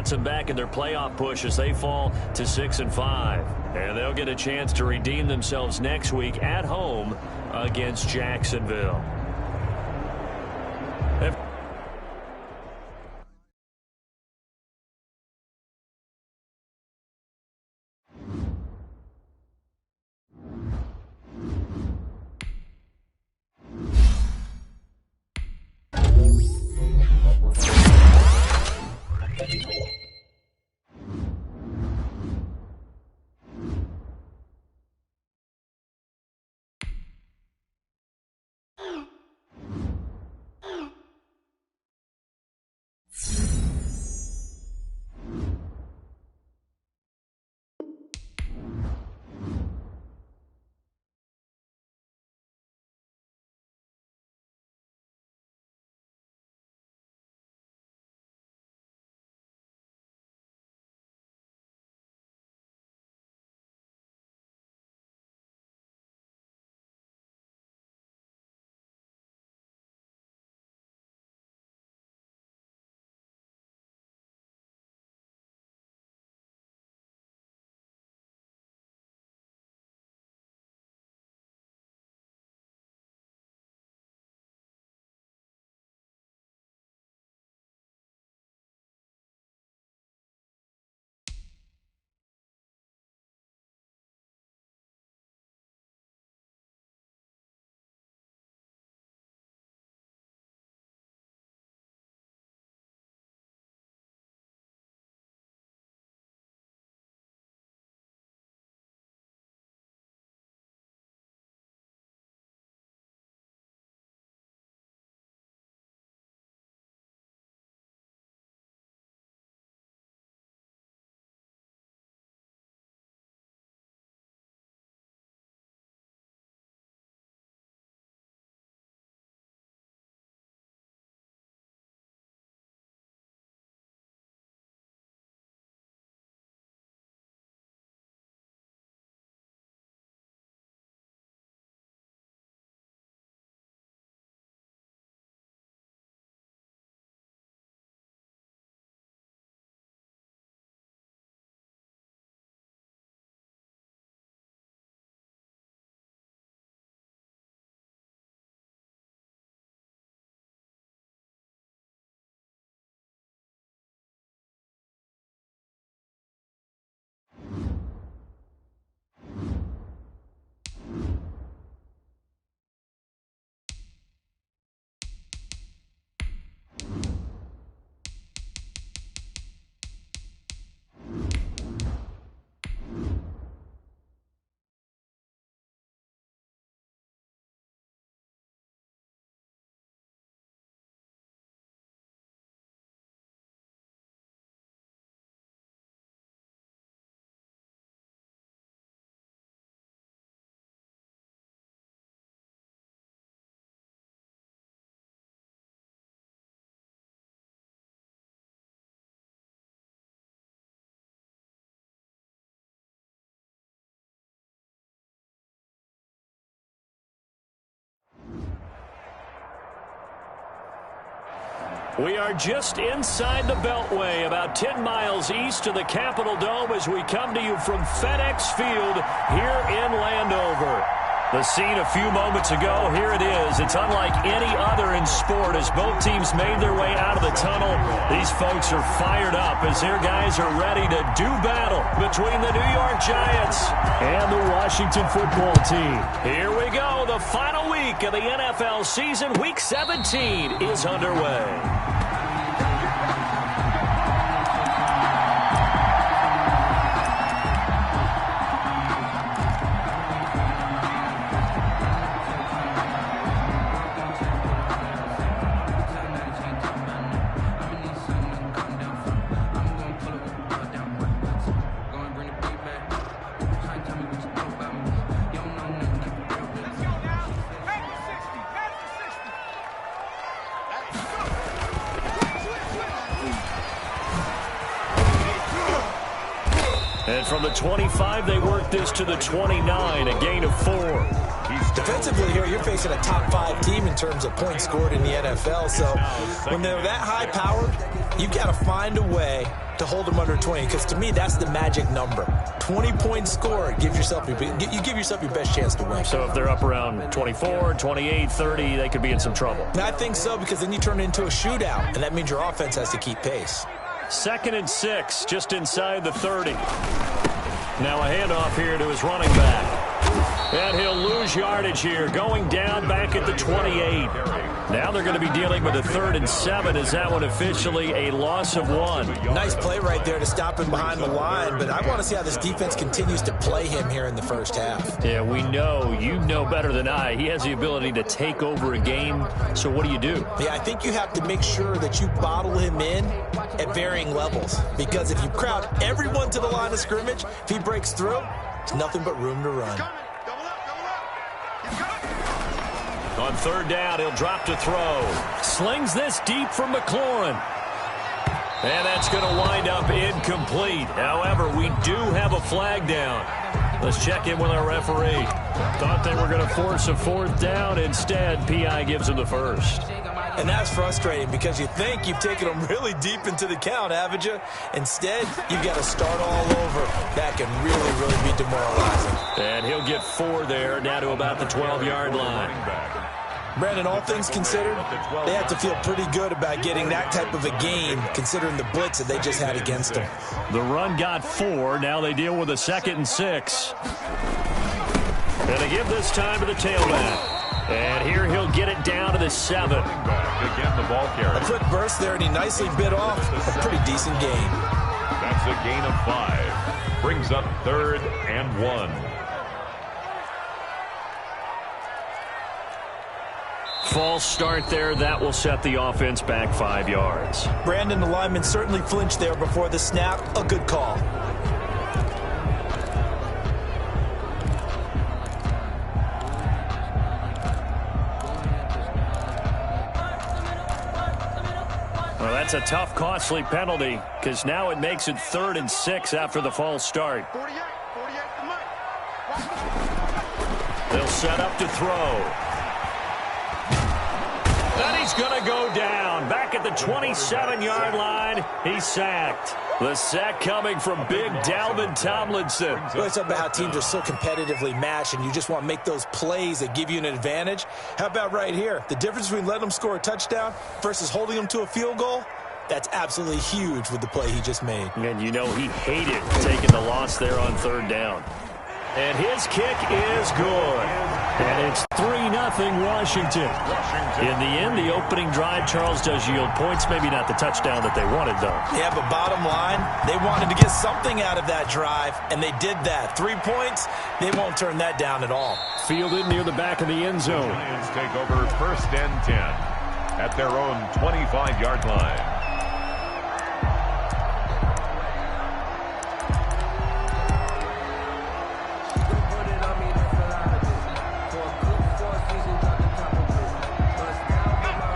sets them back in their playoff push as they fall to 6-5. And they'll get a chance to redeem themselves next week at home against Jacksonville. We are just inside the Beltway, about 10 miles east of the Capitol Dome as we come to you from FedEx Field here in Landover. The scene a few moments ago, here it is. It's unlike any other in sport as both teams made their way out of the tunnel. These folks are fired up as their guys are ready to do battle between the New York Giants and the Washington football team. Here we go. The final week of the NFL season, Week 17, is underway. And from the 25, they work this to the 29, a gain of 4. Defensively here, you're facing a top 5 team in terms of points scored in the NFL. So when they're that high-powered, You've got to find a way to hold them under 20, because to me, that's the magic number. 20-point score, you give yourself your best chance to win. So if they're up around 24, 28, 30, they could be in some trouble. And I think so, because then you turn it into a shootout, and that means your offense has to keep pace. 2nd and 6, just inside the 30. Now a handoff here to his running back. And he'll lose yardage here, going down back at the 28. Now they're going to be dealing with a 3rd and 7. Is that one officially a loss of 1? Nice play right there to stop him behind the line, but I want to see how this defense continues to play him here in the first half. Yeah, we know. You know better than I. He has the ability to take over a game, so what do you do? Yeah, I think you have to make sure that you bottle him in at varying levels, because if you crowd everyone to the line of scrimmage, if he breaks through, there's nothing but room to run. On 3rd down, he'll drop to throw. Slings this deep from McLaurin. And that's going to wind up incomplete. However, we do have a flag down. Let's check in with our referee. Thought they were going to force a 4th down. Instead, PI gives them the first. And that's frustrating, because you think you've taken them really deep into the count, haven't you? Instead, you've got to start all over. That can really, really be demoralizing. And he'll get 4 there, down to about the 12-yard line. Brandon, all things considered, they have to feel pretty good about getting that type of a game, considering the blitz that they just had against them. The run got 4. Now they deal with a 2nd and 6. And they give this time to the tailback. And here he'll get it down to the 7. Again, the ball carrier. A quick burst there, and he nicely bit off a pretty decent gain. That's a gain of 5. Brings up 3rd and 1. False start there. That will set the offense back 5 yards. Brandon, the lineman certainly flinched there before the snap. A good call. Well, that's a tough, costly penalty, because now it makes it 3rd and 6 after the false start. They'll set up to throw. And he's going to go down. Back at the 27-yard line, he's sacked. The sack coming from big Dalvin Tomlinson. Well, it's about how teams are so competitively matched, and you just want to make those plays that give you an advantage. How about right here? The difference between letting them score a touchdown versus holding them to a field goal, that's absolutely huge with the play he just made. And you know he hated taking the loss there on 3rd down. And his kick is good. And it's 3-0 Washington. In the end, the opening drive, Charles, does yield points. Maybe not the touchdown that they wanted, though. Yeah, but bottom line, they wanted to get something out of that drive, and they did that. 3 points, they won't turn that down at all. Fielded near the back of the end zone. The Lions take over 1st and 10 at their own 25-yard line.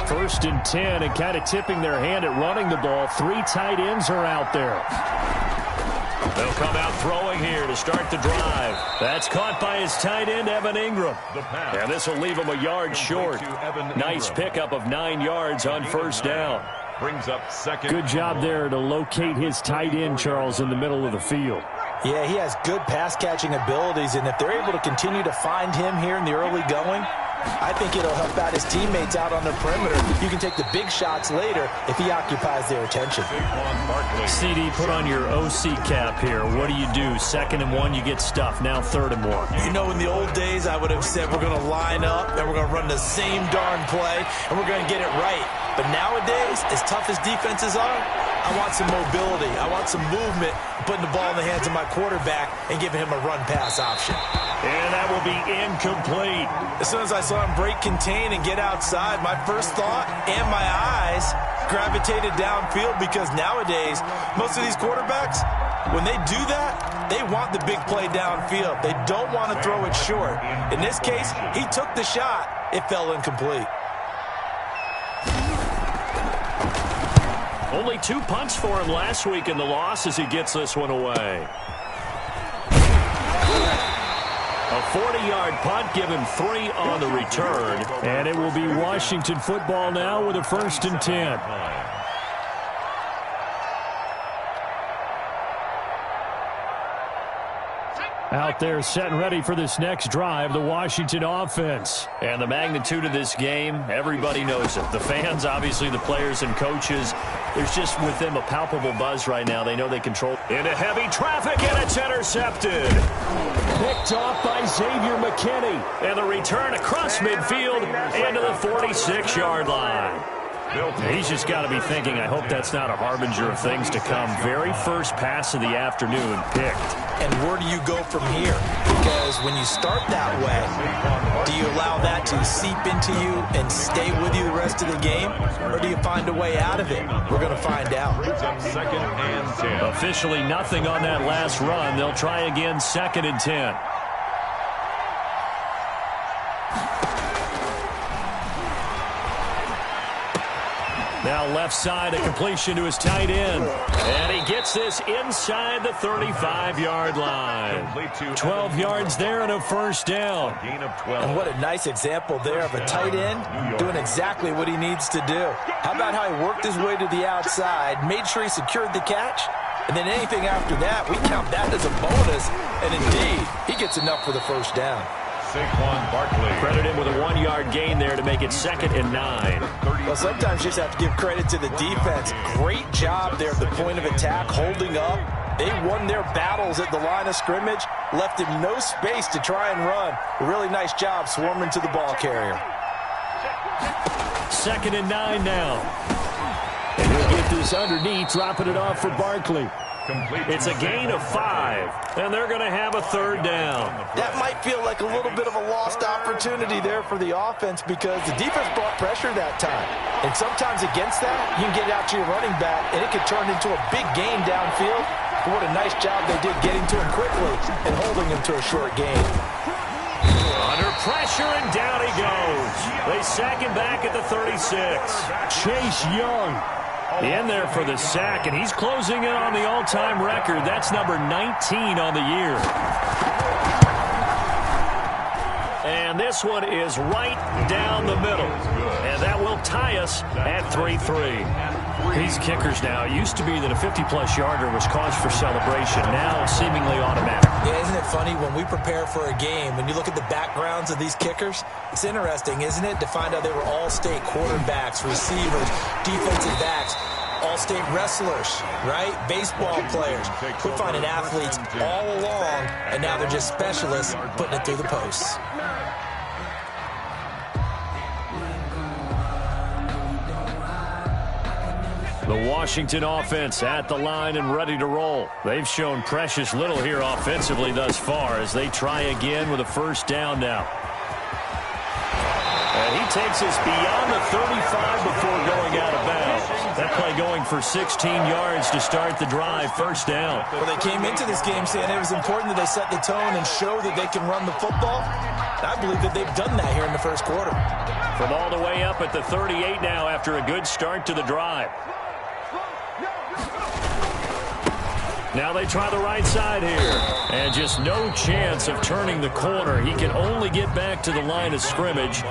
First and 10, and kind of tipping their hand at running the ball. 3 tight ends are out there. They'll come out throwing here to start the drive. That's caught by his tight end, Evan Ingram. And this will leave him a yard short. Nice pickup of 9 yards on 1st down. Brings up 2nd. Good job there to locate his tight end, Charles, in the middle of the field. Yeah, he has good pass-catching abilities, and if they're able to continue to find him here in the early going, I think it'll help out his teammates out on the perimeter. You can take the big shots later if he occupies their attention. CD, put on your OC cap here. What do you do? 2nd and 1, you get stuffed. Now 3rd and 1. You know, in the old days, I would have said we're going to line up and we're going to run the same darn play and we're going to get it right. But nowadays, as tough as defenses are, I want some mobility. I want some movement, putting the ball in the hands of my quarterback and giving him a run-pass option. And that will be incomplete. As soon as I saw him break contain and get outside, my first thought and my eyes gravitated downfield, because nowadays, most of these quarterbacks, when they do that, they want the big play downfield. They don't want to throw it short. In this case, he took the shot. It fell incomplete. Only 2 punts for him last week in the loss as he gets this one away. A 40-yard punt, give him 3 on the return. And it will be Washington football now with a 1st and 10. Out there set and ready for this next drive, the Washington offense. And the magnitude of this game, everybody knows it. The fans, obviously the players and coaches, there's just with them a palpable buzz right now. They know they control. Into heavy traffic, and it's intercepted. Picked off by Xavier McKinney. And the return across midfield into the 46-yard line. He's just got to be thinking, I hope that's not a harbinger of things to come. Very first pass of the afternoon picked. And where do you go from here? Because when you start that way, do you allow that to seep into you and stay with you the rest of the game? Or do you find a way out of it? We're going to find out. Second and 10. Officially nothing on that last run. They'll try again, 2nd and 10. Now left side, a completion to his tight end. And he gets this inside the 35-yard line. 12 yards there and a first down. And what a nice example there of a tight end doing exactly what he needs to do. How about how he worked his way to the outside, made sure he secured the catch, and then anything after that, we count that as a bonus. And indeed, he gets enough for the first down. Credit him with a 1-yard gain there to make it 2nd and 9. Well, sometimes you just have to give credit to the defense. Great job there at the point of attack, holding up. They won their battles at the line of scrimmage, left him no space to try and run. A really nice job swarming to the ball carrier. 2nd and 9 now. And he'll get this underneath, dropping it off for Barkley. It's a gain of 5, and they're going to have a 3rd down. That might feel like a little bit of a lost opportunity there for the offense because the defense brought pressure that time. And sometimes against that, you can get it out to your running back, and it could turn into a big gain downfield. But what a nice job they did getting to him quickly and holding him to a short gain. Under pressure, and down he goes. They sack him back at the 36. Chase Young in there for the sack, and he's closing in on the all-time record. That's number 19 on the year. And this one is right down the middle. And that will tie us at 3-3. These kickers now, it used to be that a 50-plus yarder was cause for celebration. Now seemingly automatic. Yeah, isn't it funny when we prepare for a game, when you look at the backgrounds of these kickers, it's interesting, isn't it, to find out they were all-state quarterbacks, receivers, defensive backs, all-state wrestlers, right? Baseball players. We're finding athletes all along, and now they're just specialists putting it through the posts. The Washington offense at the line and ready to roll. They've shown precious little here offensively thus far as they try again with a 1st down now. And he takes us beyond the 35 before going out of bounds. That play going for 16 yards to start the drive, 1st down. Well, they came into this game saying it was important that they set the tone and show that they can run the football. And I believe that they've done that here in the first quarter. From all the way up at the 38 now after a good start to the drive. Now they try the right side here. And just no chance of turning the corner. He can only get back to the line of scrimmage.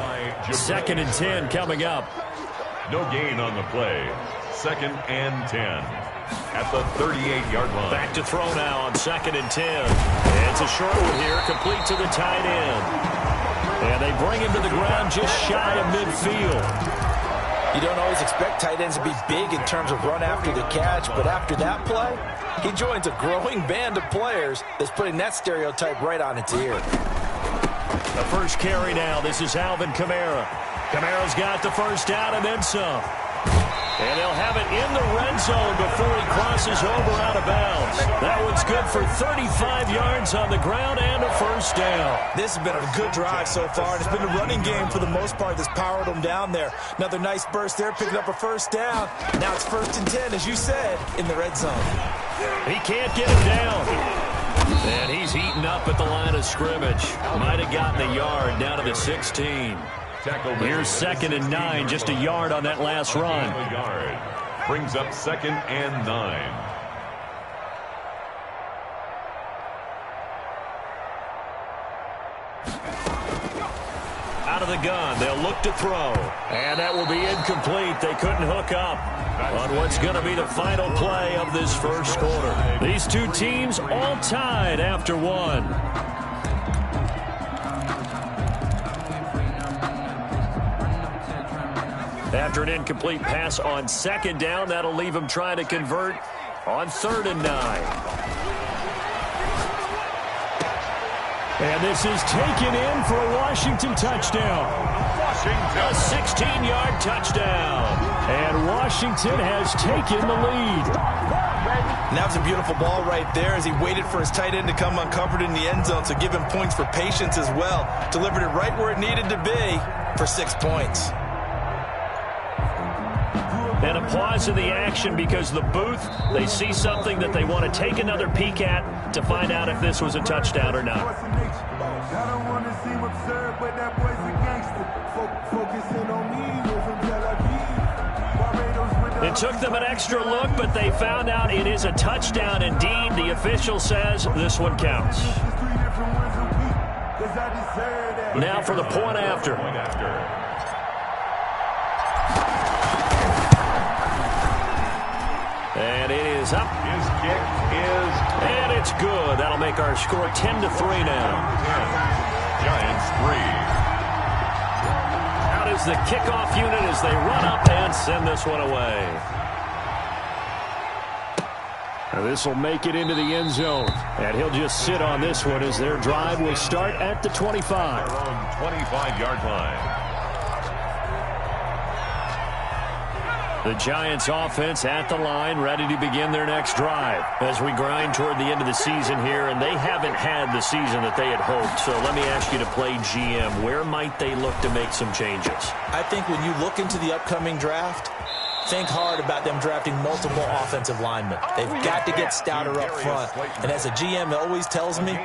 2nd and 10 coming up. No gain on the play. 2nd and 10. At the 38-yard line. Back to throw now on 2nd and 10. And it's a short one here, complete to the tight end. And they bring him to the ground just shy of midfield. You don't always expect tight ends to be big in terms of run after the catch, but after that play, he joins a growing band of players that's putting that stereotype right on its ear. The first carry now. This is Alvin Kamara. Kamara's got the 1st down and then some. And they'll have it in the red zone before he crosses over out of bounds. That one's good for 35 yards on the ground and a 1st down. This has been a good drive so far, and it's been a running game for the most part that's powered them down there. Another nice burst there, picking up a 1st down. Now it's 1st and 10, as you said, in the red zone. He can't get him down. And he's heating up at the line of scrimmage. Might have gotten a yard down to the 16. Here's 2nd and 9, just a yard on that last run. Brings up 2nd and 9. Out of the gun, they'll look to throw. And that will be incomplete. They couldn't hook up on what's going to be the final play of this first quarter. These two teams all tied after one. After an incomplete pass on second down, that'll leave him trying to convert on 3rd and 9. And this is taken in for a Washington touchdown. A 16-yard touchdown. And Washington has taken the lead. And that was a beautiful ball right there as he waited for his tight end to come uncovered in the end zone, so give him points for patience as well. Delivered it right where it needed to be for 6 points. And a pause in the action because the booth, they see something that they want to take another peek at to find out if this was a touchdown or not. It took them an extra look, but they found out it is a touchdown indeed. The official says this one counts. Now for the point after. And it is up. His kick is... And it's good. That'll make our score 10-3 now. 10. Giants 3. Out is the kickoff unit as they run up and send this one away. Now this will make it into the end zone. And he'll just sit on this one as their drive will start at the 25. Their own 25-yard line. The Giants offense at the line, ready to begin their next drive as we grind toward the end of the season here, and they haven't had the season that they had hoped. So let me ask you to play GM. Where might they look to make some changes? I think when you look into the upcoming draft, think hard about them drafting multiple offensive linemen. They've got to get stouter up front. And as a GM always tells me,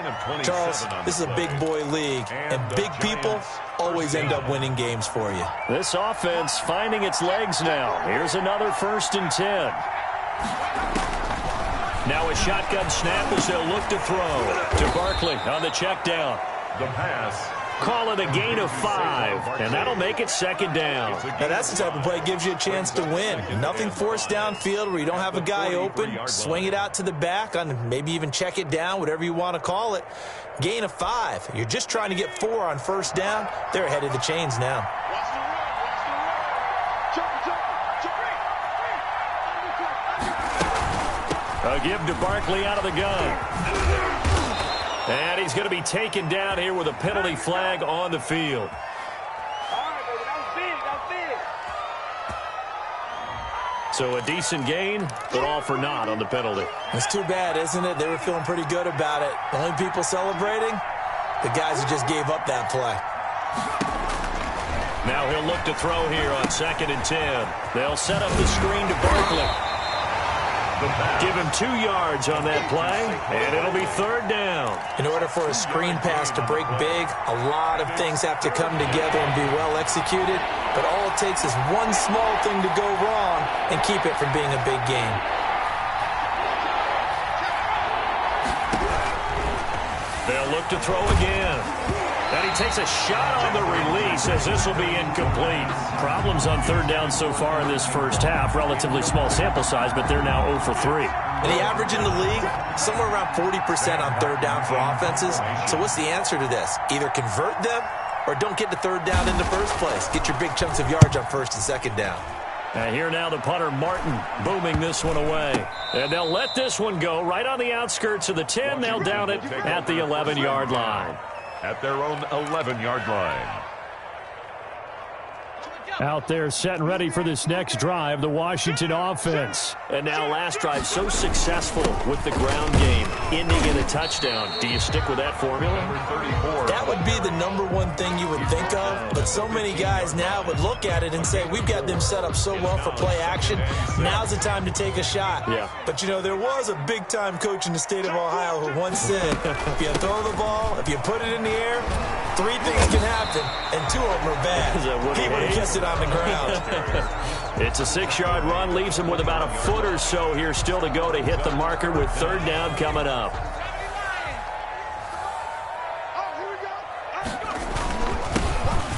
Charles, this is a big boy league, and big people always end up winning games for you. This offense finding its legs now. Here's another 1st and 10. Now a shotgun snap as they'll look to throw to Barkley on the check down. The pass. Call it a gain of 5, and that'll make it 2nd down. Now that's the type of play that gives you a chance to win. Nothing forced downfield where you don't have a guy open. Swing it out to the back, on maybe even check it down, whatever you want to call it. Gain of 5. You're just trying to get 4 on 1st down. They're ahead of the chains now. A give to Barkley out of the gun. And he's going to be taken down here with a penalty flag on the field. So a decent gain, but all for naught on the penalty. It's too bad, isn't it? They were feeling pretty good about it. The only people celebrating, the guys who just gave up that play. Now he'll look to throw here on 2nd and 10. They'll set up the screen to Barkley. Give him 2 yards on that play, and it'll be 3rd down. In order for a screen pass to break big, a lot of things have to come together and be well executed, but all it takes is one small thing to go wrong and keep it from being a big game. They'll look to throw again. And he takes a shot on the release as this will be incomplete. Problems on 3rd down so far in this first half. Relatively small sample size, but they're now 0 for 3. And the average in the league, somewhere around 40% on 3rd down for offenses. So what's the answer to this? Either convert them or don't get to 3rd down in the first place. Get your big chunks of yards on 1st and 2nd down. And here now the punter, Martin, booming this one away. And they'll let this one go right on the outskirts of the 10. They'll down it at the 11-yard line. At their own 11-yard line. Out there set and ready for this next drive, the Washington offense. And now last drive so successful with the ground game, ending in a touchdown. Do you stick with that formula? That would be the #1 thing you would think of, but so many guys now would look at it and say, we've got them set up so well for play action. Now's the time to take a shot. Yeah. But, you know, there was a big-time coach in the state of Ohio who once said, if you throw the ball, if you put it in the air, 3 things can happen, and 2 of them are bad. He would have kissed it on the ground. It's a 6-yard run, leaves him with about a foot or so here still to go to hit the marker with 3rd down coming up.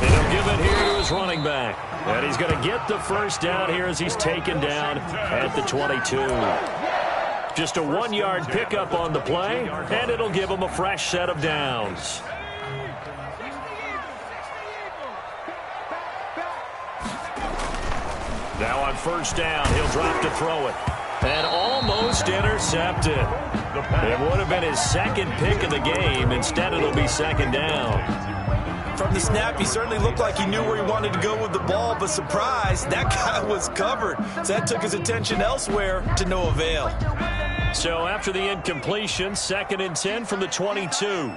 And he'll give it here to his running back. And he's going to get the 1st down here as he's taken down at the 22. Just a 1-yard pickup on the play, and it'll give them a fresh set of downs. Now on first down, he'll drop to throw it. And almost intercepted. It would have been his second pick of the game. Instead, it'll be second down. From the snap, he certainly looked like he knew where he wanted to go with the ball, but surprise, that guy was covered. So that took his attention elsewhere to no avail. So after the incompletion, 2nd and 10 from the 22.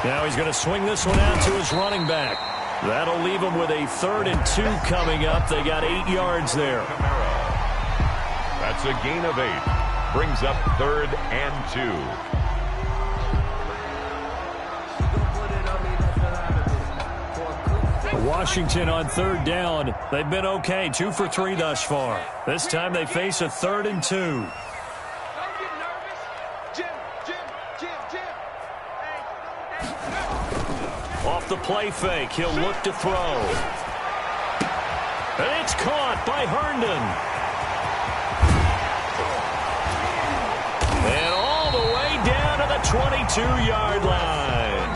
Now he's going to swing this one out to his running back. That'll leave him with a 3rd and 2 coming up. They got 8 yards there. That's a gain of 8. Brings up 3rd and 2. Washington on 3rd down. They've been okay, 2 for 3 thus far. This time they face a 3rd and 2. Off the play fake, he'll look to throw. And it's caught by Herndon. And all the way down to the 22-yard line.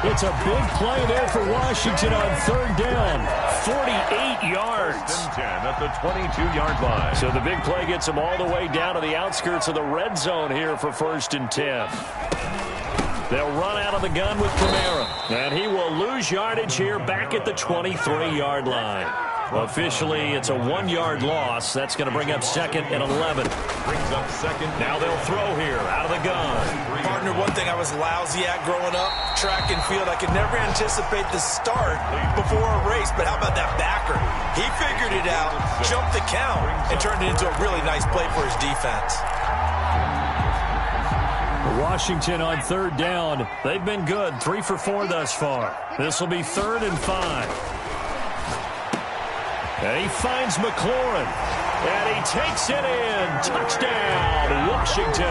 It's a big play there for Washington on 3rd down. 48 yards. 10 at the 22-yard line. So the big play gets them all the way down to the outskirts of the red zone here for 1st and 10. They'll run out of the gun with Kamara. And he will lose yardage here back at the 23-yard line. Officially, it's a 1-yard loss. That's going to bring up 2nd and 11. Brings up 2nd. Now they'll throw here out of the gun. Partner, one thing I was lousy at growing up, track and field, I could never anticipate the start before a race. But how about that backer? He figured it out, jumped the count, and turned it into a really nice play for his defense. Washington on 3rd down. They've been good, 3 for 4 thus far. This will be 3rd and 5. And he finds McLaurin. And he takes it in. Touchdown, Washington.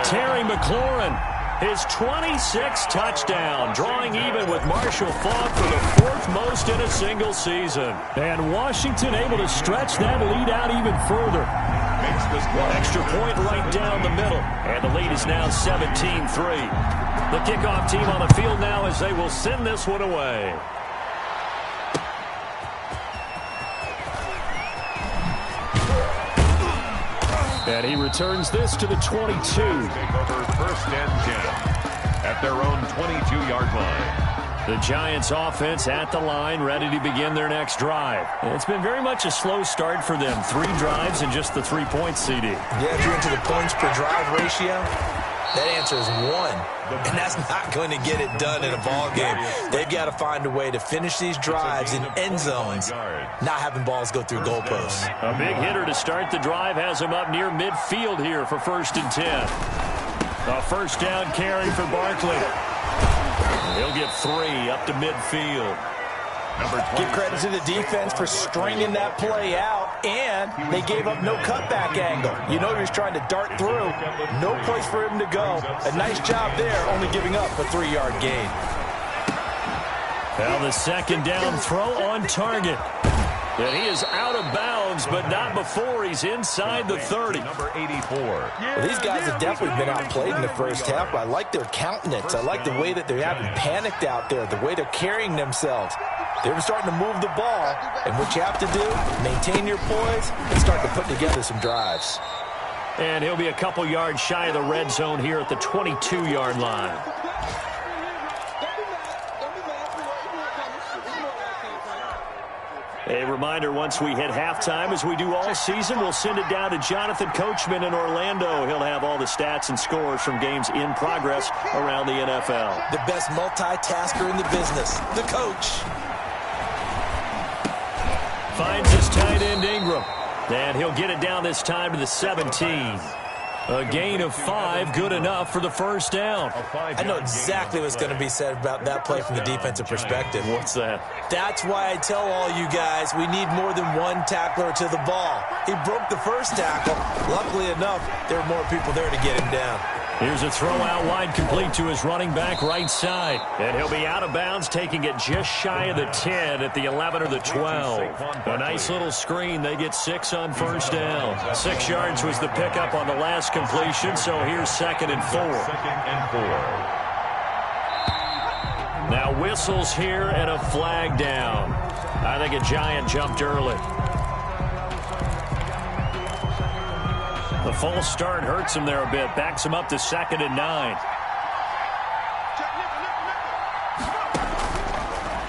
Terry McLaurin, his 26th touchdown, drawing even with Marshall Faulk for the 4th most in a single season. And Washington able to stretch that lead out even further. Makes this one. Extra point right down the middle. And the lead is now 17-3. The kickoff team on the field now as they will send this one away. And he returns this to the 22. Take over 1st and 10 at their own 22-yard line. The Giants offense at the line, ready to begin their next drive. It's been very much a slow start for them. 3 drives and just the 3 points, CD. Yeah, if you're into the points per drive ratio, that answer is 1. And that's not going to get it done in a ball game. They've got to find a way to finish these drives in end zones, not having balls go through goalposts. A big hitter to start the drive has him up near midfield here for 1st and 10. A 1st down carry for Barkley. He'll get 3 up to midfield. Give credit to the defense for stringing that play out, and they gave up no cutback angle. You know he was trying to dart through. No place for him to go. A nice job there, only giving up a 3-yard gain. Now the 2nd down throw on target. And he is out of bounds, but not before he's inside the 30. Number 84. Well, these guys have definitely been outplayed in the first half, but I like their countenance. I like the way that they haven't panicked out there, the way they're carrying themselves. They're starting to move the ball, and what you have to do, maintain your poise and start to put together some drives. And he'll be a couple yards shy of the red zone here at the 22-yard line. A reminder, once we hit halftime, as we do all season, we'll send it down to Jonathan Coachman in Orlando. He'll have all the stats and scores from games in progress around the NFL. The best multitasker in the business, the coach. Finds his tight end Ingram. And he'll get it down this time to the 17. A gain of 5, good enough for the 1st down. I know exactly what's going to be said about that play from the defensive perspective. What's that? That's why I tell all you guys we need more than one tackler to the ball. He broke the first tackle. Luckily enough, there were more people there to get him down. Here's a throw out wide, complete to his running back right side. And he'll be out of bounds, taking it just shy of the 10 at the 11 or the 12. A nice little screen. They get 6 on first down. 6 yards was the pickup on the last completion, so here's 2nd and 4. Now whistles here and a flag down. I think a Giant jumped early. The false start hurts him there a bit. Backs him up to 2nd and 9.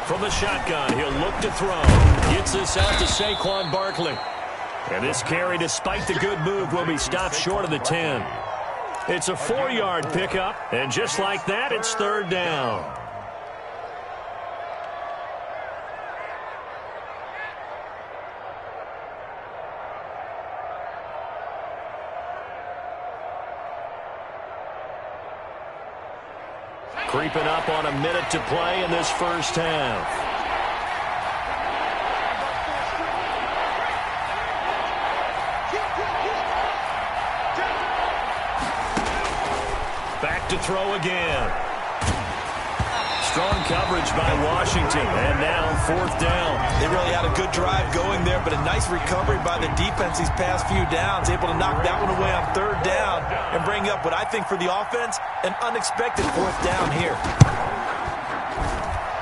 From the shotgun, he'll look to throw. Gets this out to Saquon Barkley. And this carry, despite the good move, will be stopped short of the 10. It's a 4-yard pickup, and just like that, it's 3rd down. Creeping up on a minute to play in this first half. Back to throw again. Strong coverage by Washington, and now 4th down. They really had a good drive going there, but a nice recovery by the defense these past few downs, able to knock that one away on 3rd down and bring up what I think for the offense, an unexpected 4th down here.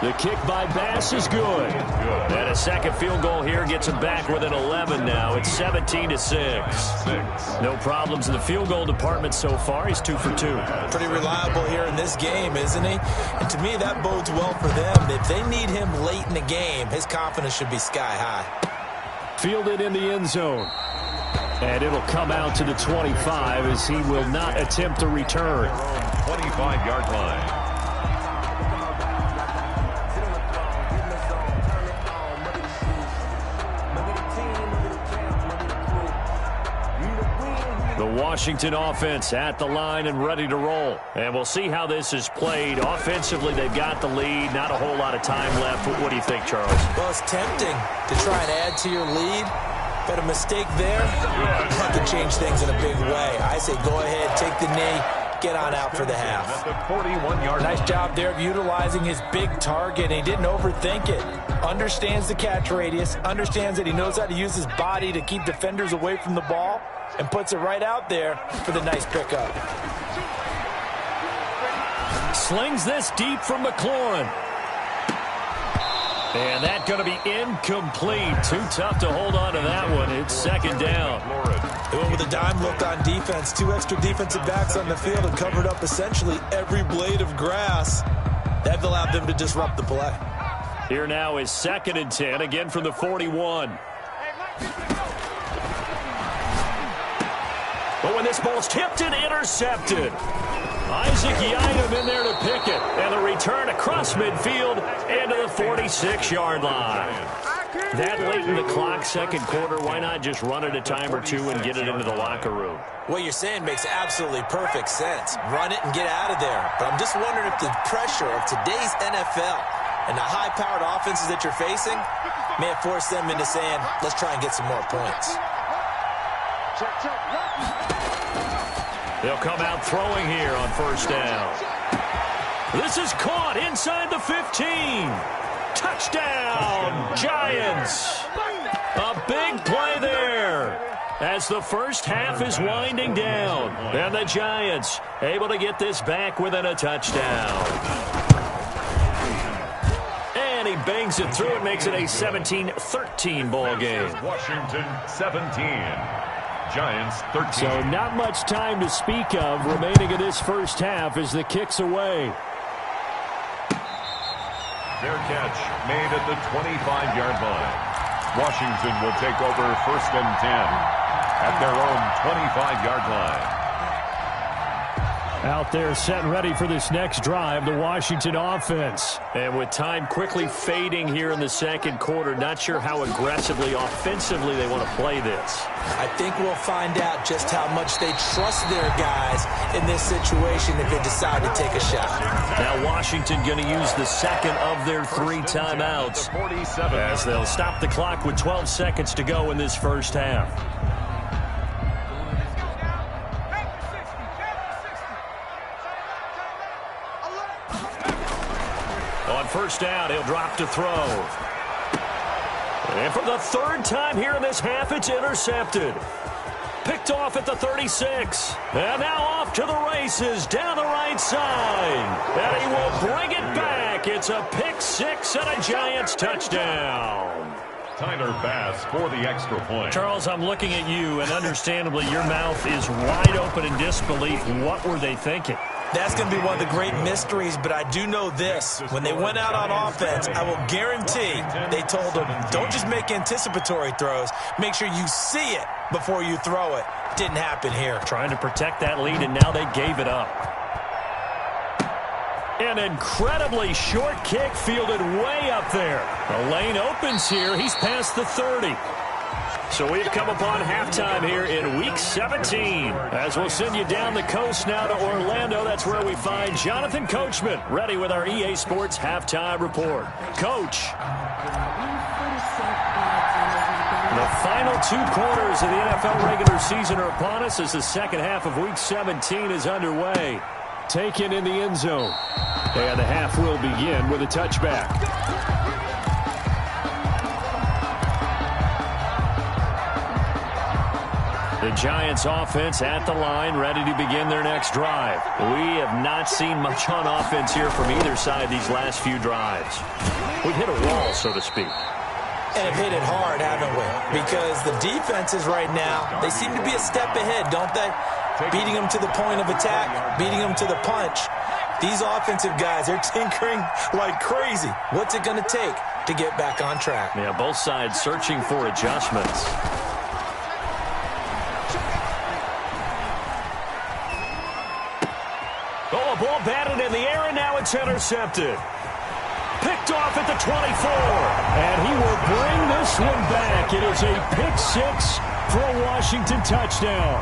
The kick by Bass is good. And a second field goal here gets him back within 11 now. It's 17-6. No problems in the field goal department so far. He's 2 for 2. Pretty reliable here in this game, isn't he? And to me, that bodes well for them. If they need him late in the game, his confidence should be sky high. Fielded in the end zone. And it'll come out to the 25 as he will not attempt a return. 25-yard line. Washington offense at the line and ready to roll. And we'll see how this is played. Offensively, they've got the lead. Not a whole lot of time left. What do you think, Charles? Well, it's tempting to try and add to your lead, but a mistake there, that can change things in a big way. I say go ahead, take the knee, get on out for the half. 41-yard. Nice job there of utilizing his big target. He didn't overthink it. Understands the catch radius, understands that he knows how to use his body to keep defenders away from the ball, and puts it right out there for the nice pickup. Slings this deep from McLaurin. And that's going to be incomplete. Too tough to hold on to that one. It's 2nd down. They went with a dime look on defense. 2 extra defensive backs on the field and covered up essentially every blade of grass. That allowed them to disrupt the play. Here now is 2nd and 10, again from the 41. But when this ball's tipped and intercepted, Isaac Yiadom in there to pick it. And the return across midfield into the 46-yard line. That late in the clock, 2nd quarter, why not just run it a time or two and get it into the locker room? What you're saying makes absolutely perfect sense. Run it and get out of there. But I'm just wondering if the pressure of today's NFL and the high-powered offenses that you're facing may have forced them into saying, let's try and get some more points. They'll come out throwing here on 1st down. This is caught inside the 15. Touchdown, Giants. A big play there as the first half is winding down. And the Giants able to get this back within a touchdown. And he bangs it through and makes it a 17-13 ball game. Washington 17. Giants 13. So not much time to speak of remaining in this first half as the kick's away. Fair catch made at the 25-yard line. Washington will take over 1st and 10 at their own 25-yard line. Out there set and ready for this next drive, the Washington offense. And with time quickly fading here in the 2nd quarter, not sure how aggressively, offensively they want to play this. I think we'll find out just how much they trust their guys in this situation if they decide to take a shot. Now Washington going to use the 2nd of their 3 timeouts as they'll stop the clock with 12 seconds to go in this first half. first down. He'll drop to throw. And for the third time here in this half, it's intercepted. Picked off at the 36. And now off to the races down the right side. And he will bring it back. It's a pick six and a Giants touchdown. Tyler Bass for the extra point. Charles, I'm looking at you, and understandably, your mouth is wide open in disbelief. What were they thinking? That's going to be one of the great mysteries, but I do know this. When they went out on offense, I will guarantee they told them, don't just make anticipatory throws. Make sure you see it before you throw it. Didn't happen here. Trying to protect that lead, and now they gave it up. An incredibly short kick fielded way up there. The lane opens here. He's past the 30. So we've come upon halftime here in Week 17. As we'll send you down the coast now to Orlando, that's where we find Jonathan Coachman, ready with our EA Sports Halftime Report. Coach. The final 2 quarters of the NFL regular season are upon us as the second half of Week 17 is underway. Taken in the end zone. And the half will begin with a touchback. The Giants offense at the line, ready to begin their next drive. We have not seen much on offense here from either side these last few drives. We've hit a wall, so to speak. And have hit it hard, haven't we? Because the defenses right now, they seem to be a step ahead, don't they? Beating them to the point of attack, beating them to the punch. These offensive guys, they're tinkering like crazy. What's it going to take to get back on track? Yeah, both sides searching for adjustments. Oh, a ball batted in the air, and now it's intercepted. Picked off at the 24. And he will bring this one back. It is a pick six for a Washington touchdown.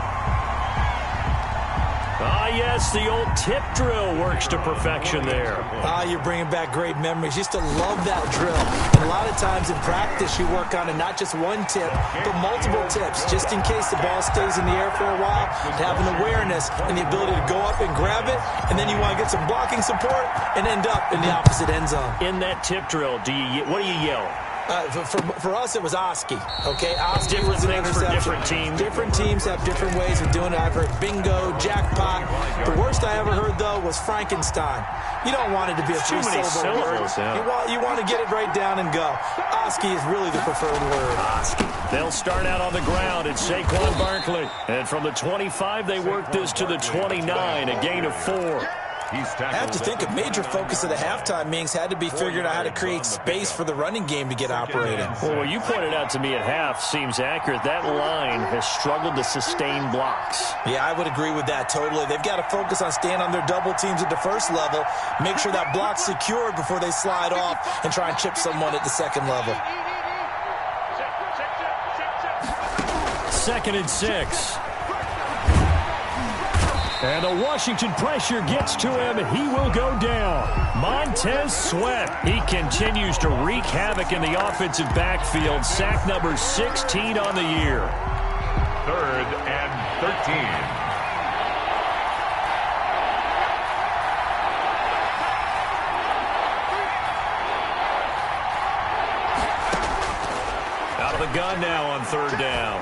Ah, yes, the old tip drill works to perfection there. Ah, you're bringing back great memories. Used to love that drill. And a lot of times in practice, you work on it, not just one tip, but multiple tips, just in case the ball stays in the air for a while, to have an awareness and the ability to go up and grab it, and then you want to get some blocking support and end up in the opposite end zone. In that tip drill, what do you yell? For us, it was Oski. Okay, Oski different was an things for different teams. Different teams have different ways of doing it. I've heard bingo, jackpot. The worst I ever heard, though, was Frankenstein. You don't want it to be a three-syllable word. Yeah. You want to get it right down and go. Oski is really the preferred word. Oski. They'll start out on the ground. It's Saquon Barkley. And from the 25, they work this to the 29, a gain of 4. I have to think a major focus of the halftime meetings had to be figuring out how to create space for the running game to get operating. Well, what you pointed out to me at half seems accurate. That line has struggled to sustain blocks. Yeah, I would agree with that totally. They've got to focus on staying on their double teams at the first level, make sure that block's secured before they slide off and try and chip someone at the second level. 2nd and 6. And the Washington pressure gets to him. He will go down. Montez Sweat. He continues to wreak havoc in the offensive backfield. Sack number 16 on the year. 3rd and 13. Out of the gun now on 3rd down.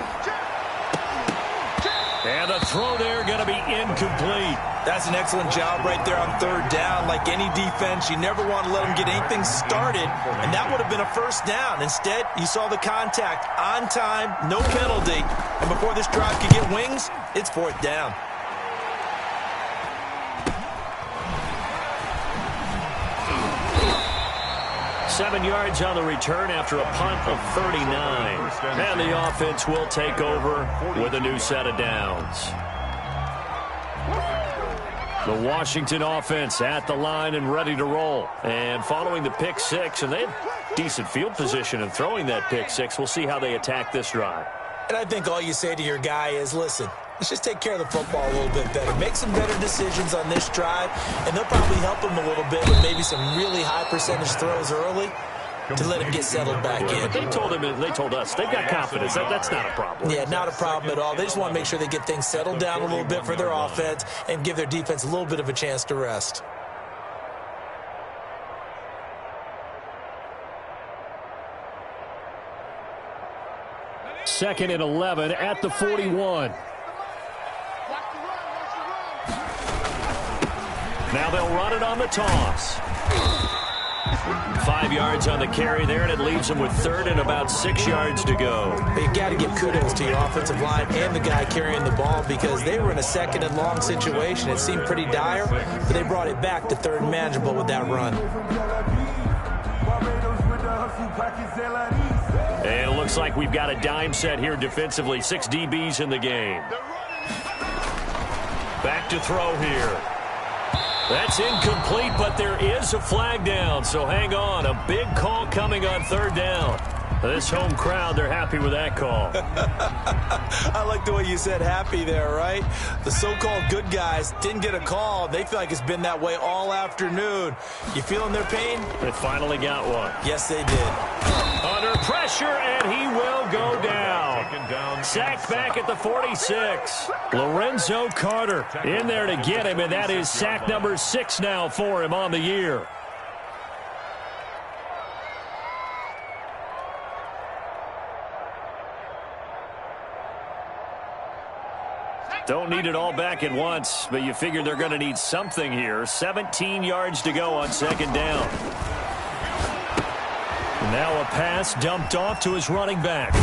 And a throw there going to be incomplete. That's an excellent job right there on 3rd down. Like any defense, you never want to let them get anything started, and that would have been a first down. Instead, you saw the contact on time, no penalty, and before this drive could get wings, it's 4th down. Seven yards on the return after a punt of 39. And the offense will take over with a new set of downs. The Washington offense at the line and ready to roll. And following the pick six, and they have decent field position in throwing that pick six. We'll see how they attack this drive. And I think all you say to your guy is, listen, let's just take care of the football a little bit better. Make some better decisions on this drive, and they'll probably help him a little bit with maybe some really high percentage throws early to let him get settled back in. But they told us they've got confidence. That's not a problem. Yeah, not a problem at all. They just want to make sure they get things settled down a little bit for their offense and give their defense a little bit of a chance to rest. 2nd and 11 at the 41. Now they'll run it on the toss. 5 yards on the carry there, and it leaves them with 3rd and about 6 yards to go. You got to give kudos to your offensive line and the guy carrying the ball because they were in a 2nd and long situation. It seemed pretty dire, but they brought it back to 3rd and manageable with that run. And it looks like we've got a dime set here defensively. 6 DBs in the game. Back to throw here. That's incomplete, but there is a flag down, so hang on. A big call coming on 3rd down. This home crowd, they're happy with that call. I like the way you said happy there, right? The so-called good guys didn't get a call. They feel like it's been that way all afternoon. You feeling their pain? They finally got one. Yes, they did. Under pressure, and he will go down. Sacked back at the 46. Lorenzo Carter in there to get him, and that is sack number 6 now for him on the year. Don't need it all back at once, but you figure they're going to need something here. 17 yards to go on 2nd down. Now a pass dumped off to his running back.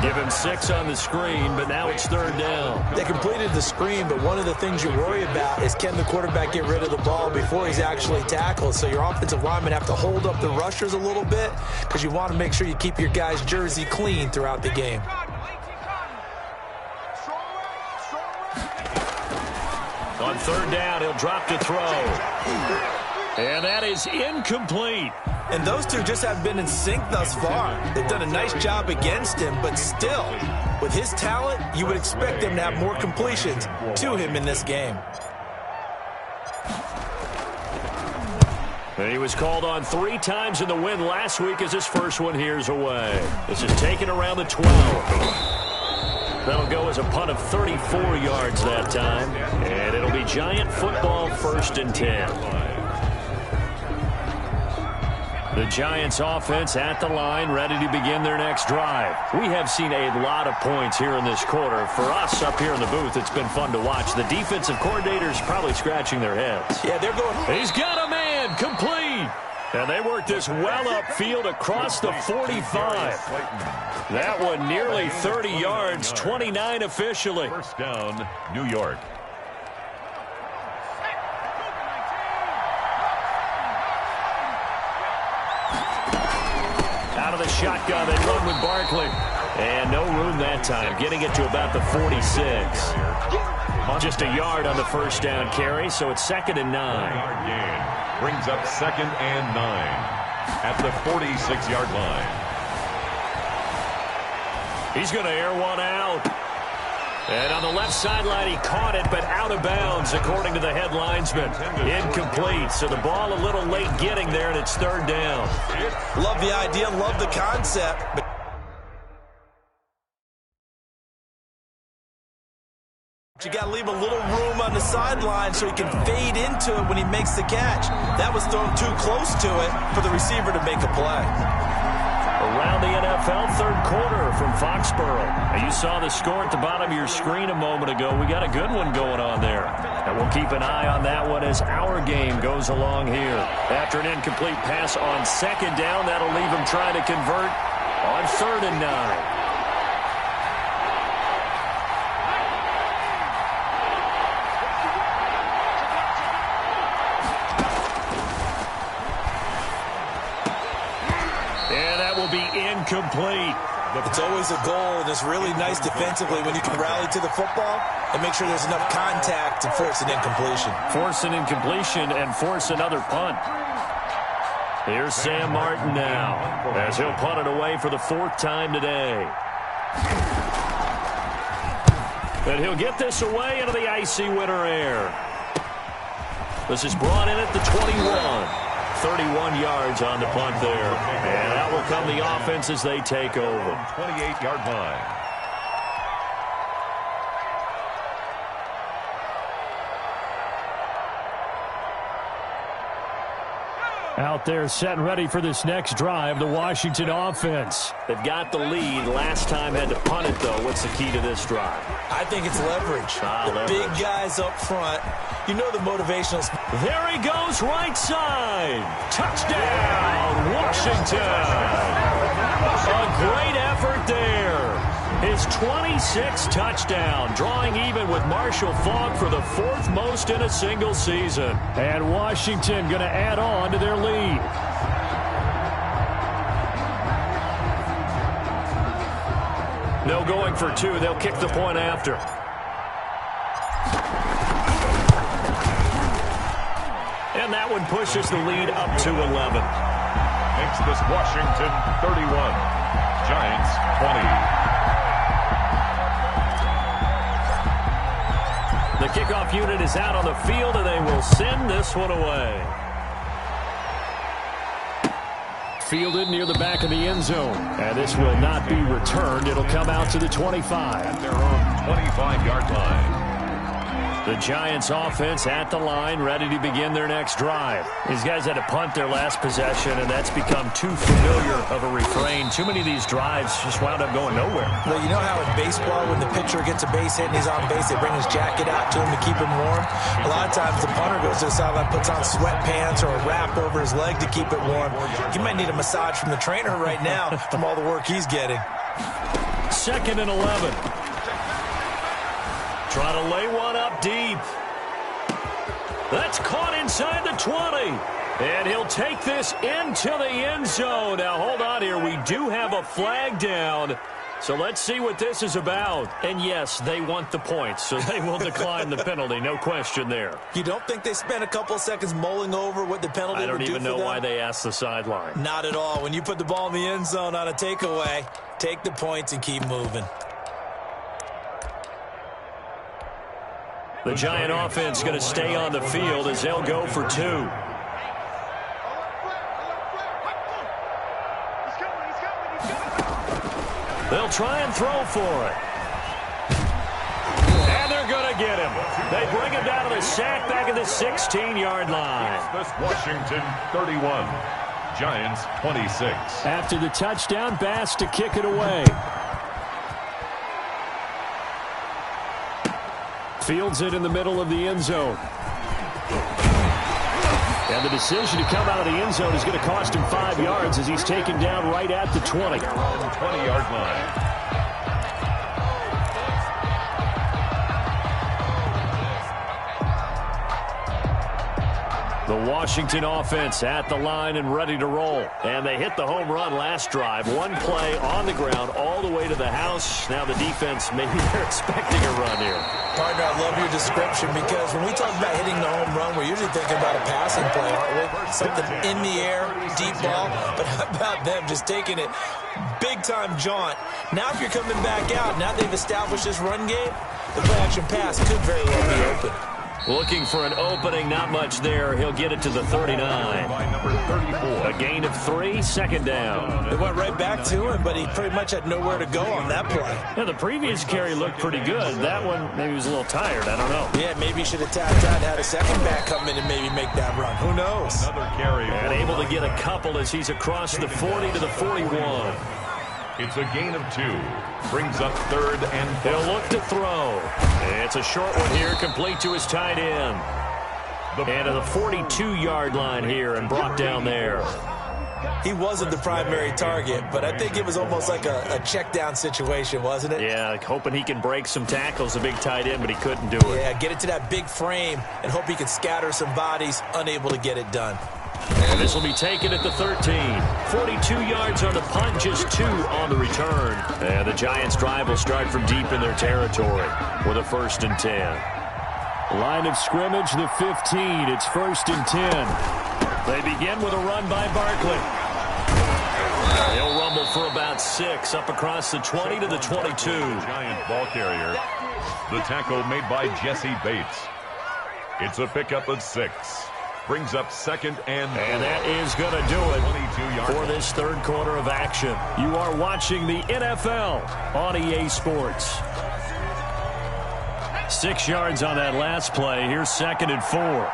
Give him 6 on the screen, but now it's 3rd down. They completed the screen, but one of the things you worry about is can the quarterback get rid of the ball before he's actually tackled. So your offensive linemen have to hold up the rushers a little bit because you want to make sure you keep your guy's jersey clean throughout the game. On 3rd down, he'll drop to throw. And that is incomplete. And those two just haven't been in sync thus far. They've done a nice job against him, but still, with his talent, you would expect them to have more completions to him in this game. And he was called on 3 times in the win last week as his first one here's away. This is taken around the 12. That'll go as a punt of 34 yards that time. And it'll be Giant football 1st and 10. The Giants offense at the line, ready to begin their next drive. We have seen a lot of points here in this quarter. For us up here in the booth, it's been fun to watch. The defensive coordinators probably scratching their heads. Yeah, they're going. He's got a man, complete. And they work this well upfield across the 45. That one nearly 30 yards, 29 officially. 1st down, New York. Out of the shotgun, they run with Barkley. And no room that time, getting it to about the 46. Just a yard on the 1st down carry, so it's 2nd and 9. Gain brings up 2nd and 9 at the 46-yard line. He's going to air one out. And on the left sideline, he caught it, but out of bounds, according to the head linesman. Incomplete, so the ball a little late getting there, and it's 3rd down. Love the idea, love the concept. But you got to leave a little room on the sideline so he can fade into it when he makes the catch. That was thrown too close to it for the receiver to make a play. Around the NFL, 3rd quarter from Foxborough. And you saw the score at the bottom of your screen a moment ago. We got a good one going on there. And we'll keep an eye on that one as our game goes along here. After an incomplete pass on 2nd down, that'll leave him trying to convert on 3rd and 9. Be incomplete. It's always a goal, and it's really nice defensively when you can rally to the football and make sure there's enough contact to force an incompletion. Force an incompletion and force another punt. Here's Sam Martin now as he'll punt it away for the 4th time today. And he'll get this away into the icy winter air. This is brought in at the 21. 31 yards on the punt there. And out will come the offense as they take over. 28-yard line. Out there set and ready for this next drive, the Washington offense. They've got the lead. Last time had to punt it, though. What's the key to this drive? I think it's leverage. The big guys up front. You know the motivational. There he goes, right side. Touchdown, Washington. A great effort there. His 26th touchdown, drawing even with Marshall Faulk for the 4th most in a single season. And Washington going to add on to their lead. No going for 2. They'll kick the point after. And that one pushes the lead up to 11. Makes this Washington 31, Giants 20. The kickoff unit is out on the field, and they will send this one away. Fielded near the back of the end zone. And this will not be returned. It'll come out to the 25. At their own 25-yard line. The Giants offense at the line, ready to begin their next drive. These guys had to punt their last possession, and that's become too familiar of a refrain. Too many of these drives just wound up going nowhere. Well, you know how in baseball, when the pitcher gets a base hit and he's on base, they bring his jacket out to him to keep him warm? A lot of times the punter goes to the sideline, puts on sweatpants or a wrap over his leg to keep it warm. He might need a massage from the trainer right now from all the work he's getting. 2nd and 11. Trying to lay one up deep. That's caught inside the 20. And he'll take this into the end zone. Now, hold on here. We do have a flag down. So let's see what this is about. And, yes, they want the points, so they will decline the penalty. No question there. You don't think they spent a couple seconds mulling over what the penalty would do for them? I don't even know why they asked the sideline. Not at all. When you put the ball in the end zone on a takeaway, take the points and keep moving. The Giant offense going to stay on the field as they'll go for 2. They'll try and throw for it. And they're going to get him. They bring him down to the sack back at the 16-yard line. This Washington 31, Giants 26. After the touchdown, Bass to kick it away. Fields it in the middle of the end zone. And the decision to come out of the end zone is going to cost him 5 yards as he's taken down right at the 20. 20-yard line. The Washington offense at the line and ready to roll. And they hit the home run last drive. One play on the ground all the way to the house. Now the defense, maybe they're expecting a run here. Partner, I love your description because when we talk about hitting the home run, we're usually thinking about a passing play, aren't we? Something in the air, deep ball. But how about them just taking it big-time jaunt? Now if you're coming back out, now they've established this run game, the play-action pass could very well be open. Looking for an opening, not much there. He'll get it to the 39. By number 34. A gain of 3, 2nd down. They went right back to him, but he pretty much had nowhere to go on that play. Yeah, the previous carry looked pretty good. That one, maybe he was a little tired. I don't know. Yeah, maybe he should have tapped out, had a second back come in and maybe make that run. Who knows? Another carry. And able to get a couple as he's across the 40 to the 41. It's a gain of 2. Brings up 3rd and 4. He'll look to throw. It's a short one here, complete to his tight end. And to the 42-yard line here and brought down there. He wasn't the primary target, but I think it was almost like a check down situation, wasn't it? Yeah, hoping he can break some tackles, a big tight end, but he couldn't do it. Yeah, get it to that big frame and hope he can scatter some bodies, unable to get it done. And this will be taken at the 13. 42 yards on the punt, just 2 on the return. And the Giants' drive will start from deep in their territory with a 1st and 10. Line of scrimmage, the 15. It's 1st and 10. They begin with a run by Barkley. He'll rumble for about 6 up across the 20 to the 22. Giant ball carrier. The tackle made by Jesse Bates. It's a pickup of 6. Brings up 2nd and 4. And that is going to do it for this 3rd quarter of action. You are watching the NFL on EA Sports. 6 yards on that last play. Here's 2nd and 4.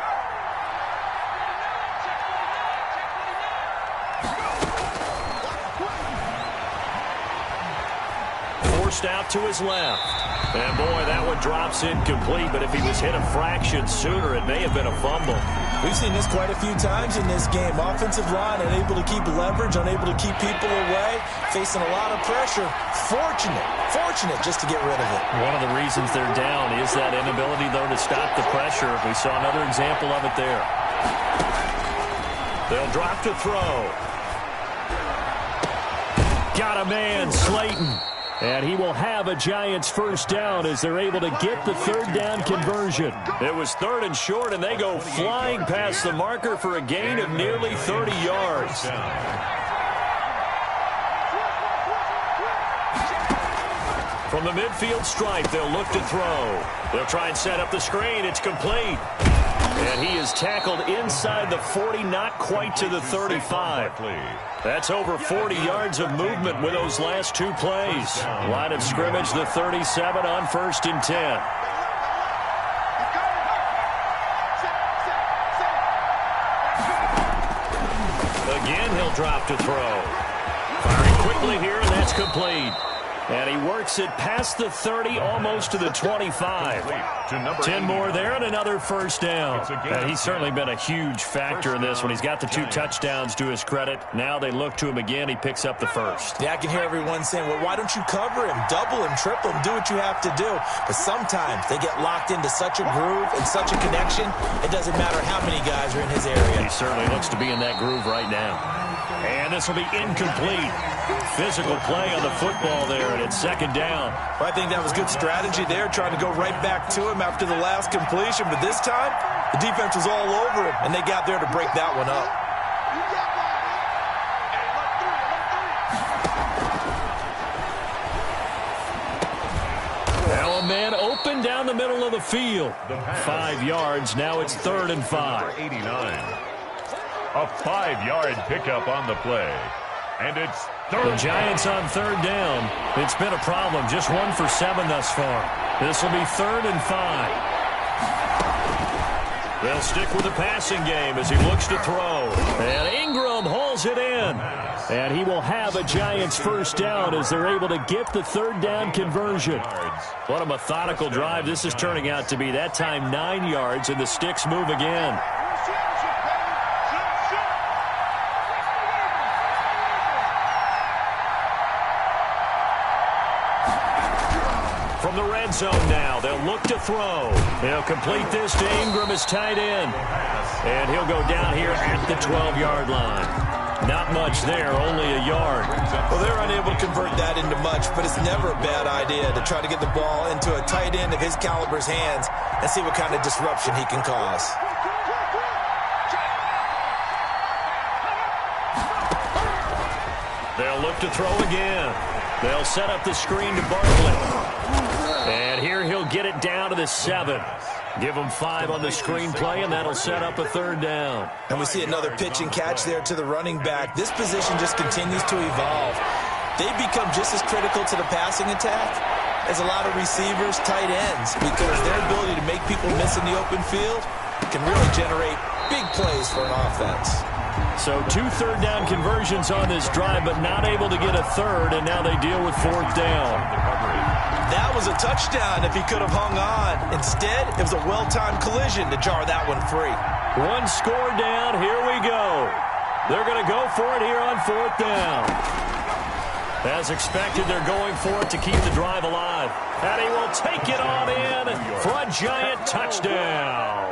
forced out to his left. And, boy, that one drops incomplete, but if he was hit a fraction sooner, it may have been a fumble. We've seen this quite a few times in this game. Offensive line unable to keep leverage, unable to keep people away, facing a lot of pressure. Fortunate just to get rid of it. One of the reasons they're down is that inability, though, to stop the pressure. We saw another example of it there. They'll drop to throw. Got a man, Slayton. And he will have a Giants first down as they're able to get the third down conversion. It was 3rd and short, and they go flying past the marker for a gain of nearly 30 yards. From the midfield stripe, they'll look to throw. They'll try and set up the screen. It's complete. And he is tackled inside the 40, not quite to the 35. That's over 40 yards of movement with those last 2 plays. Line of scrimmage, the 37 on 1st and 10. Again, he'll drop to throw. Firing quickly here, and that's complete. And he works it past the 30, almost to the 25. 10 more there and another first down. And he's certainly been a huge factor in this when he's got the 2 touchdowns to his credit. Now they look to him again. He picks up the first. Yeah, I can hear everyone saying, well, why don't you cover him, double him, triple him, do what you have to do. But sometimes they get locked into such a groove and such a connection, it doesn't matter how many guys are in his area. He certainly looks to be in that groove right now. And this will be incomplete. Physical play on the football there, and it's 2nd down. Well, I think that was good strategy there, trying to go right back to him after the last completion. But this time, the defense was all over him, and they got there to break that one up. Now a man open down the middle of the field. 5 yards. Now it's 3rd and 5. 89. A 5-yard pickup on the play. And it's 3rd. The Giants on 3rd down. It's been a problem. Just 1 for 7 thus far. This will be 3rd and 5. They'll stick with the passing game as he looks to throw. And Ingram hauls it in. And he will have a Giants first down as they're able to get the 3rd down conversion. What a methodical drive this is turning out to be. That time 9 yards, and the sticks move again. From the red zone now, they'll look to throw. They'll complete this to Ingram as tight end. And he'll go down here at the 12-yard line. Not much there, only a yard. Well, they're unable to convert that into much, but it's never a bad idea to try to get the ball into a tight end of his caliber's hands and see what kind of disruption he can cause. They'll look to throw again. They'll set up the screen to Barkley. And here he'll get it down to the 7. Give him 5 on the screenplay, and that'll set up a 3rd down. And we see another pitch and catch there to the running back. This position just continues to evolve. They become just as critical to the passing attack as a lot of receivers, tight ends, because their ability to make people miss in the open field can really generate big plays for an offense. So 2 third down conversions on this drive, but not able to get a 3rd, and now they deal with 4th down. That was a touchdown if he could have hung on. Instead, it was a well-timed collision to jar that one free. 1 score down. Here we go. They're going to go for it here on 4th down. As expected, they're going for it to keep the drive alive. And he will take it on in for a Giant touchdown.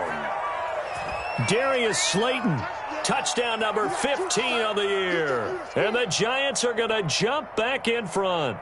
Darius Slayton, touchdown number 15 of the year. And the Giants are going to jump back in front.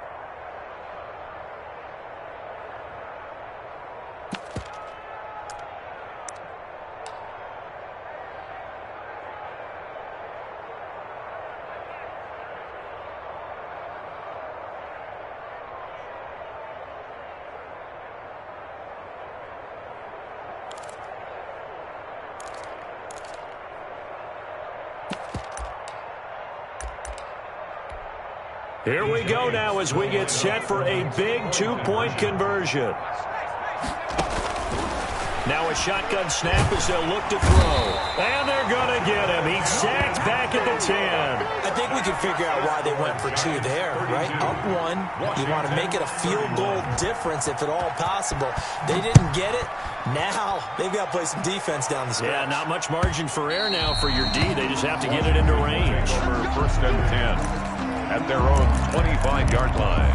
Here we go now as we get set for a big 2-point conversion. Now a shotgun snap as they'll look to throw. And they're going to get him. He's sacked back at the 10. I think we can figure out why they went for 2 there, right? Up 1. You want to make it a field goal difference if at all possible. They didn't get it. Now they've got to play some defense down the stretch. Yeah, not much margin for error now for your D. They just have to get it into range. Over 1st and 10 at their own 25-yard line.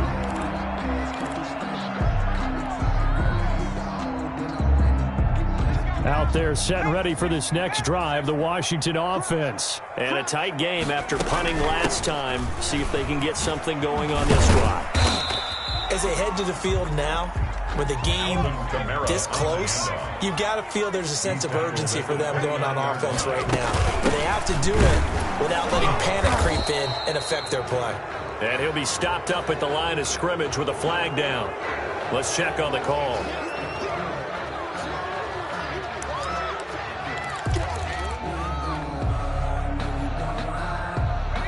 Out there set and ready for this next drive, the Washington offense. And a tight game after punting last time. See if they can get something going on this drive. As they head to the field now, with the game this close, you've got to feel there's a sense of urgency for them going on offense right now. But they have to do it without letting panic creep in and affect their play. And he'll be stopped up at the line of scrimmage with a flag down. Let's check on the call.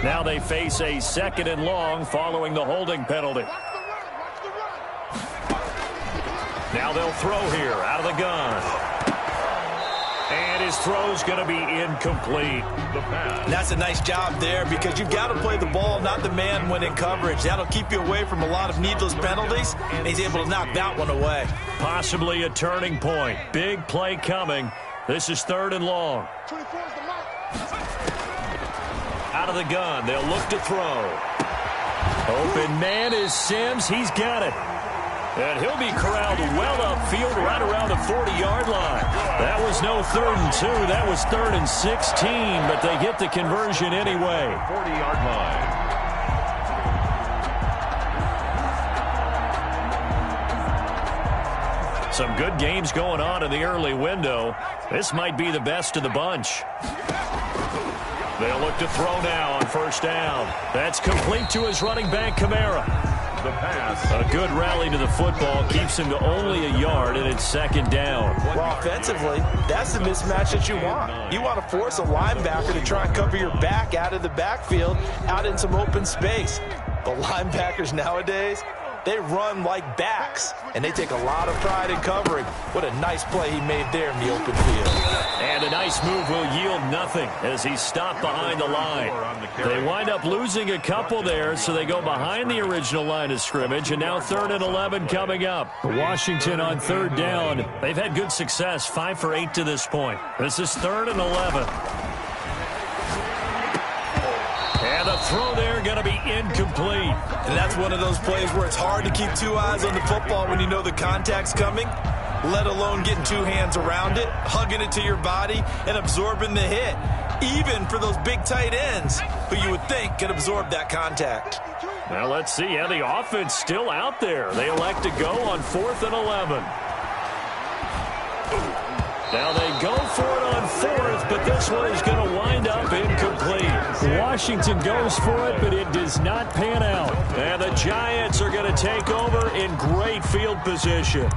Now they face a 2nd and long following the holding penalty. Now they'll throw here out of the gun. And his throw's going to be incomplete. That's a nice job there because you've got to play the ball, not the man when in coverage. That'll keep you away from a lot of needless penalties, and he's able to knock that one away. Possibly a turning point. Big play coming. This is 3rd and long. Out of the gun, they'll look to throw. Open man is Sims. He's got it. And he'll be corralled well upfield right around the 40-yard line. That was no 3rd and 2. That was 3rd and 16, but they get the conversion anyway. 40-yard line. Some good games going on in the early window. This might be the best of the bunch. They'll look to throw now on 1st down. That's complete to his running back, Kamara. The pass. A good rally to the football keeps him to only a yard, and it's 2nd down. Well, offensively, that's the mismatch that you want. You want to force a linebacker to try and cover your back out of the backfield, out in some open space. The linebackers nowadays, they run like backs, and they take a lot of pride in covering. What a nice play he made there in the open field. And a nice move will yield nothing as he's stopped behind the line. They wind up losing a couple there, so they go behind the original line of scrimmage, and now 3rd and 11 coming up. Washington on 3rd down. They've had good success, 5 for 8 to this point. This is 3rd and 11. And the throw there going to be incomplete. And that's one of those plays where it's hard to keep 2 eyes on the football when you know the contact's coming, let alone getting 2 hands around it, hugging it to your body, and absorbing the hit. Even for those big tight ends who you would think could absorb that contact. Now let's see. Yeah, the offense still out there. They elect to go on 4th and 11. Now they go for it on 4th, but this one is going to wind up incomplete. Washington goes for it, but it does not pan out. And the Giants are going to take over in great field position.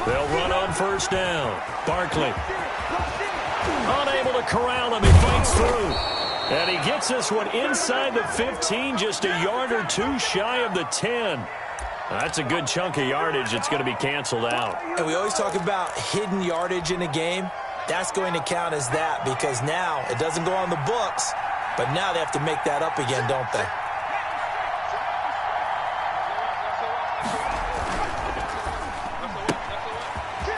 They'll run on 1st down. Barkley. Unable to corral him. He fights through. And he gets this one inside the 15, just a yard or 2 shy of the 10. That's a good chunk of yardage. It's going to be canceled out. And we always talk about hidden yardage in a game. That's going to count as that because now it doesn't go on the books, but now they have to make that up again, don't they?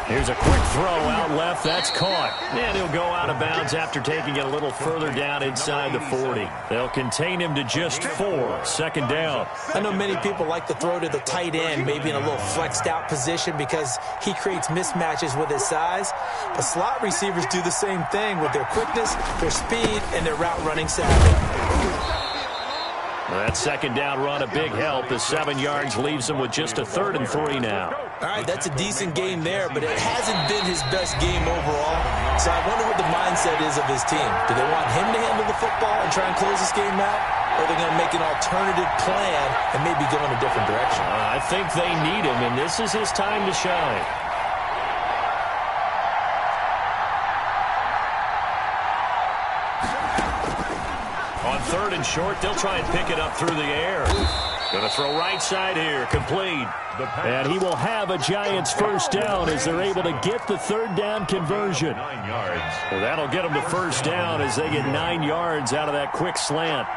Here's a quick throw out left. That's caught. And he'll go out of bounds after taking it a little further down inside the 40. They'll contain him to just 4. 2nd down. I know many people like to throw to the tight end, maybe in a little flexed out position because he creates mismatches with his size. But slot receivers do the same thing with their quickness, their speed, and their route running savvy. That 2nd down run, a big help. The 7 yards leaves him with just a 3rd and 3 now. All right, that's a decent game there, but it hasn't been his best game overall. So I wonder what the mindset is of his team. Do they want him to handle the football and try and close this game out? Or are they going to make an alternative plan and maybe go in a different direction? I think they need him, and this is his time to shine. On 3rd and short, they'll try and pick it up through the air. Going to throw right side here, complete. And he will have a Giants first down as they're able to get the 3rd down conversion. 9 yards. Well, that'll get them to first down as they get 9 yards out of that quick slant.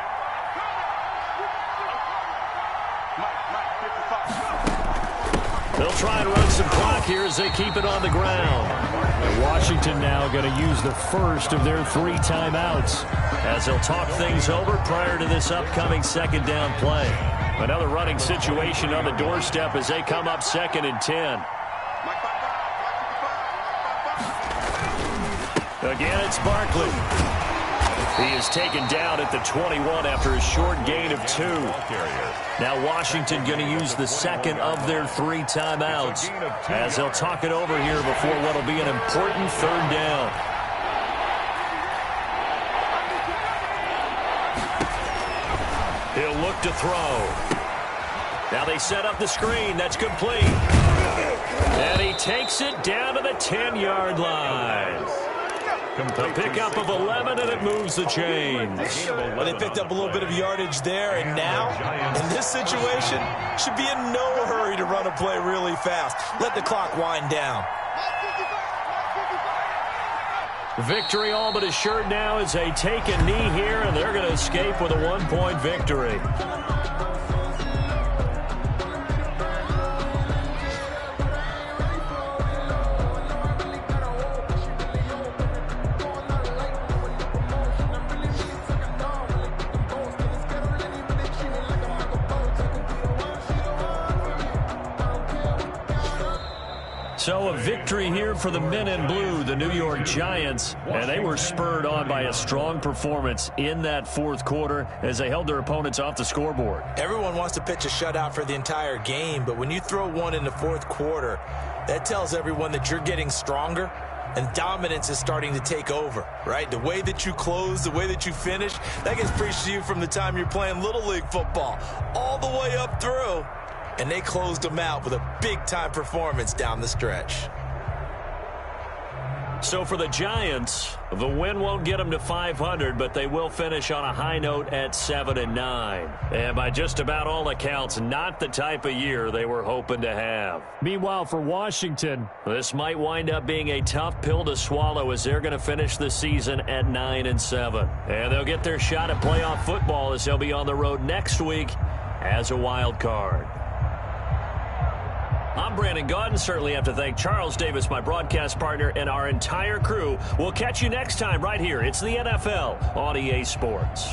They'll try and run some clock here as they keep it on the ground. And Washington now going to use the first of their 3 timeouts as they'll talk things over prior to this upcoming 2nd down play. Another running situation on the doorstep as they come up 2nd and 10. Again, it's Barkley. He is taken down at the 21 after a short gain of 2. Now Washington going to use the 2nd of their 3 timeouts as they'll talk it over here before what will be an important 3rd down. He'll look to throw. Now they set up the screen. That's complete. And he takes it down to the 10-yard line. A pickup of 11, and it moves the chains. Well, they picked up a little bit of yardage there, and now, in this situation, should be in no hurry to run a play really fast. Let the clock wind down. Victory all but assured now as they take a knee here, and they're going to escape with a 1-point victory. So a victory here for the men in blue, the New York Giants, and they were spurred on by a strong performance in that 4th quarter as they held their opponents off the scoreboard. Everyone wants to pitch a shutout for the entire game, but when you throw one in the 4th quarter, that tells everyone that you're getting stronger and dominance is starting to take over, right? The way that you close, the way that you finish, that gets preached to you from the time you're playing Little League football all the way up through. And they closed them out with a big-time performance down the stretch. So for the Giants, the win won't get them to 500, but they will finish on a high note at 7-9. And by just about all accounts, not the type of year they were hoping to have. Meanwhile, for Washington, this might wind up being a tough pill to swallow as they're going to finish the season at 9-7. And they'll get their shot at playoff football as they'll be on the road next week as a wild card. I'm Brandon Gaudin. Certainly have to thank Charles Davis, my broadcast partner, and our entire crew. We'll catch you next time right here. It's the NFL on EA Sports.